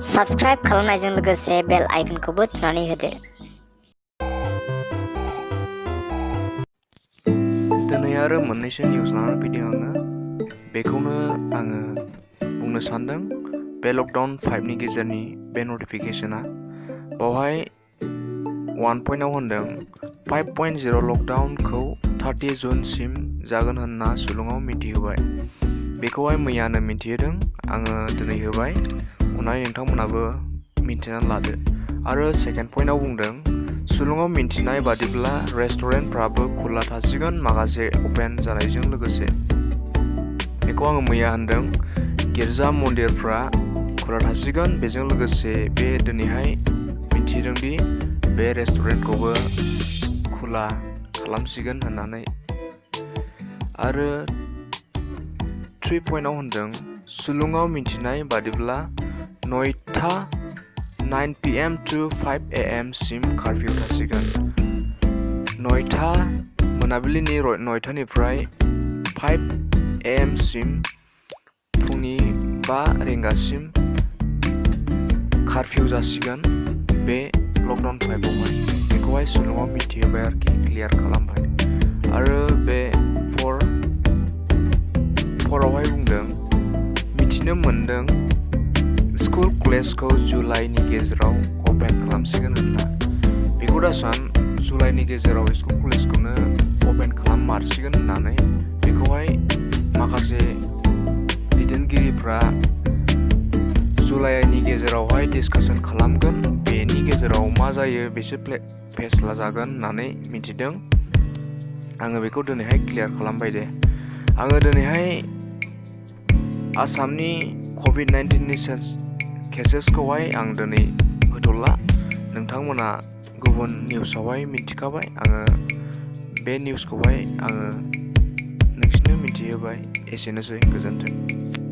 Subscribe खालामनायजों लोगोसे बेल आइकनखौबो थुनानै होदो। दिनै आरो मोननैसो निउस लानानै फैदों आङो। बेखौनो आङो बुंनो सानदों। बे लकडाउन 5 नि गेजेरनि बे नटिफिकेशना बावहाय 1.0 होनदों 5.0 लकडाउनखौ 30 जुनसिम जागोन होनना सुलुङाव मिथिहोबाय। बेखौहाय मैयानो मिथिहोदों, आङो दिनै होबाय। उनाव नोंथांमोनाबो मिथिनानै लादो। आरो सेकेन्ड पइन्टआव बुंदों सुलुङाव मिथिनाय बादिब्ला रेस्टुरेन्टफ्राबो खुला थासिगोन माखासे अपेन जानायजों लोगोसे। बेखौ आङो मैया होनदों। गिर्जा मन्दिरफ्रा खुला थासिगोन, बेजों लोगोसे बे दिनैहाय मिथिदों दि बे रेस्टुरेन्टखौबो खुला खालामसिगोन होननानै। आरो 3 पइन्टआव होनदों सुलुङाव मिथिनाय बादिब्ला 9 PM to 5 AM सिम कार्फिउ थासिगोन। मोनाबिलिनि 9टानिफ्राय 5 AM सिम फुंनि 5 रिंगासिम कार्फिउ जासिगोन बे लकडाउन 5आवहाय। बेखौहाय सुलुङाव मिथिहोबाय आरोखि, क्लियार खालामबाय। आरो बे 4आवहाय बुंदों मिथिनो मोनदों स्कुल कलेजखौ जुलाइनि गेजेराव अपेन खालामसिगोन होनना। बेखौ दा सान जुलाइनि गेजेराव स्कुल कलेजखौनो अपेन खालाममारसिगोन होननानै बेखौहाय माखासे दैदेनगिरिफ्रा जुलाइनि गेजेरावहाय डिसकासन खालामगोन। बेनि गेजेराव मा जायो बिसोर फेस्ला जागोन होननानै मिथिदों। आङो बेखौ दिनैहाय क्लियार खालामबाय दे। आङो दिनैहाय आसामनि COVID-19नि केसेसखौहाय आं दिनै होथ'ला। नोंथांमोना गुबुन निउसावहाय मिथिखाबाय। आङो बे निउसखौहाय आङो नोंसिनो मिथिहोबाय। एसेनोसै, गोजोन्थों।